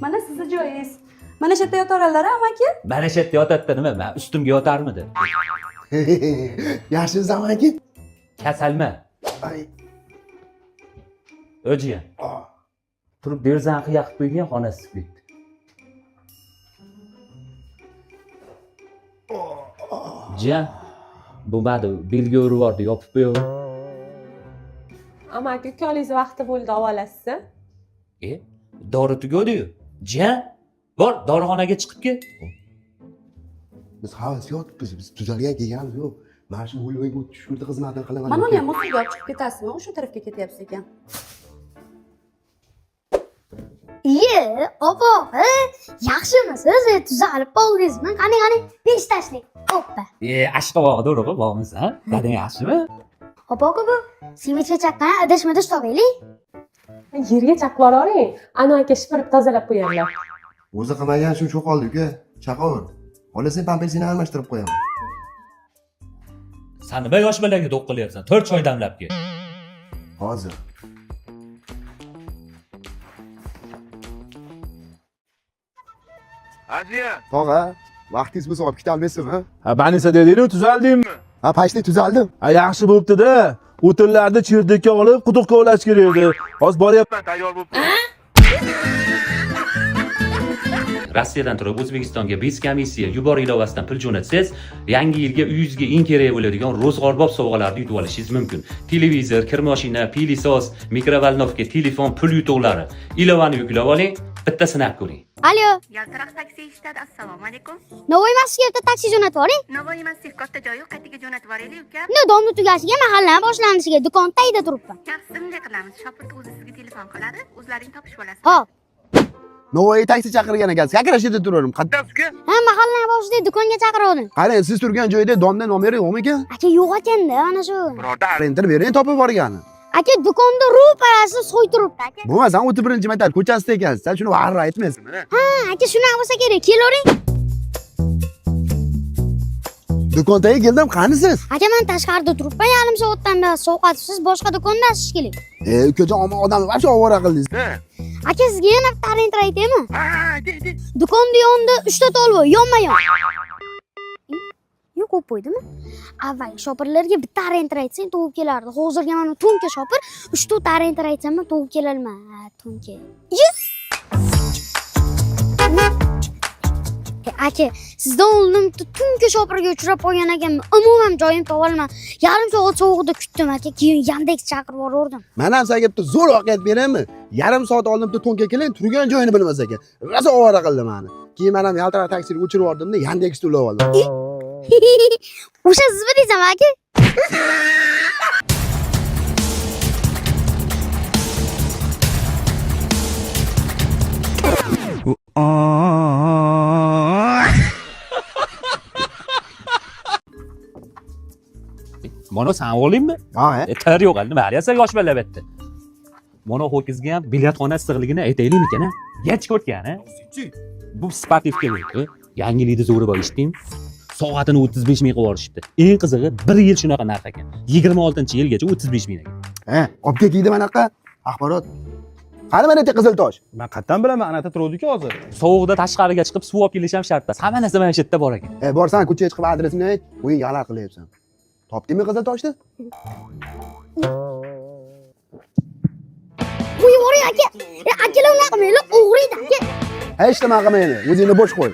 Mana sizni joyingiz. Mana shu yerda yotaverlar amaki. Mana shu yerda yotadi nima? Men ustimga yotarmidi? Yaxshimisiz amaki? Kasalma. Ay. O'jiya. Turib derzani qiyaqib qo'ygan xonasi ketdi. Jiyan, bo'lmadi, belgi urib yubordi, yopib qo'yaver. Amaki ukalingiz vaqti bo'ldi ovolasiz. Dori tugadi-yu. Jiyan, bor, dorixonaga chiqib kel. Biz havas yotibmiz, biz tuzalgan kelganmiz yo'q. Mana shu o'ylayga tushirdi xizmatini qilaman. Mana uni ham o'sga chiqib ketasizmi? O'sha tarafga ketyapsiz ekan. Iye, opa, yaxshimisiz? Tuzalib qoldingizmi? Qani, besh tashlang. Hoppa. Ashqobog'da urug'i bormiz, ha? Dadang yaxshimi? Opa, bu sevinchga chaqqan adashmadish topaylik. Yerga chaqib yuboring. Ana aka shipirib tozalab qo'yganlar. O'zi qilmagan shu cho'qoldi uka. Chaqaver. Xolasang pampersini almashtirib qo'yaman. Sen nima yosh bolaga do'q qilyapsan? 4 choy damlab kel. Hozir. Aziya. Tog'a, vaqtingiz bo'lsa olib keta olmaysizmi? Ha, Banisa dedingiz, tuzaldingmi? Ha, pashlik tuzaldim. Ha, yaxshi bo'pti-da. O'tinlarni chirdikka olib, quduq kovlash kerak edi. Hozir boryapman, tayyor bo'libdi. Rossiyadan turib O'zbekistonga biz komissiya yubor ilovasidan pul jo'natsangiz, yangi yilga uyingizga eng kerak bo'ladigan ro'zg'orbop sovg'alarni yutib olishingiz mumkin. Televizor, kir mashina, pilisos, mikrovalnovka, telefon, pul yutuqlari. Ilovani yuklab oling, bitta sinab ko'ring. Alo, Yaltiroq taksi ishladi. Assalomu alaykum. Navoiy masjidga taksi jo'natib yuboring. Navoiy masjid katta joy yo'q, qayerga jo'natib yuboraylik uka? No, domni tugashiga, mahalla boshlanishiga, do'kon tagida turibman. Yaxshi, bunday qilamiz. Shopirni o'zi sizga telefon qiladi, o'zlaring topishib olasiz. Hop. Navoiy taksi chaqirgan ekansiz. Sakrashida turaverim. Qadamsizga? Ha, mahalla boshida do'konga chaqirdim. Qarang, siz turgan joyda domda nomeri yo'qmi ekan? Aka yo'q ekanda, ana shu. Birodar, Renter bering, topib borgani. Aka do'konda ro'parasi so'y turibdi, aka. Bo'lmasam 31-marta ko'chasida ekansiz. Sen shuni varra aytmaysizmi? Ha, aka shunaqa bo'lsa kerak. Kelavering. Do'kon tagiga keldim, qanisiz? Aka, men tashqarida turibman, yarim soatdan beri sovqatibsiz, boshqa do'kondasiz keling. Ukajon, omon odamni barcha ovora qildingiz. Aka, sizga yana bitta renter aytaymi? ha, de. Do'konda yonida 3 ta tolva yonma-yon. Yo'q, qo'yib qo'ydimi? Avval shopirlarga bitta renter aytsang, to'g'ri kelardi. Hozirga mana to'nka shopir 3 ta renter aytsam, to'g'ri kelolman. Ha, to'nka. Aka, sizdan oldin tungi shopirga uchrab qolgan ekanman. Umuman joyim to'g'rilman. Yarim soat sovuqda kutdim aka, keyin Yandex chaqirib yubordim. Men ham senga bitta zo'r voqeat beraymi? Yarim soat oldin bitta to'nka keling, turgan joyini bilmas ekan. Rosa ovora qildi meni. Keyin men ham yaltiroq taksini o'chirib yubordimda, Yandexni ulab oldim. O'sha sizmi desam aka? Mana sen olaymi? Ha, Tayyor yo'q, nima deyapsan yosh bola betdi. Mana ho'kizga ham bilyardxona issiqligini aytaylikmi-kan? Yech ko'rgan, ha? Bu sportivga bo'ldi. Yangilikni zo'ri bor eshitdingmi? Soatini 35 ming qilib yuborishibdi. Eng qizig'i 1 yil shunaqa narx ekan. 26-yilgacha 35 ming ekan. olib ketdi manaqa axborot. Qani mana bitta qizil tosh. Men qayerdan bilaman, anata turuvdi-ku hozir. Sovuqda tashqariga chiqib suv olib kelish ham shart emas. Hamma narsa mana shu yerda bor ekan. Borsan ko'chaga chiqib adresini ayt, o'yin yalar qilyapsan. Topdingmi qizil toshni? Qo'yib yuboring aka. Akalar unaqa qilmanglar, o'g'riydi aka. Hech nima qilmaydi. O'zingni bo'sh qo'y.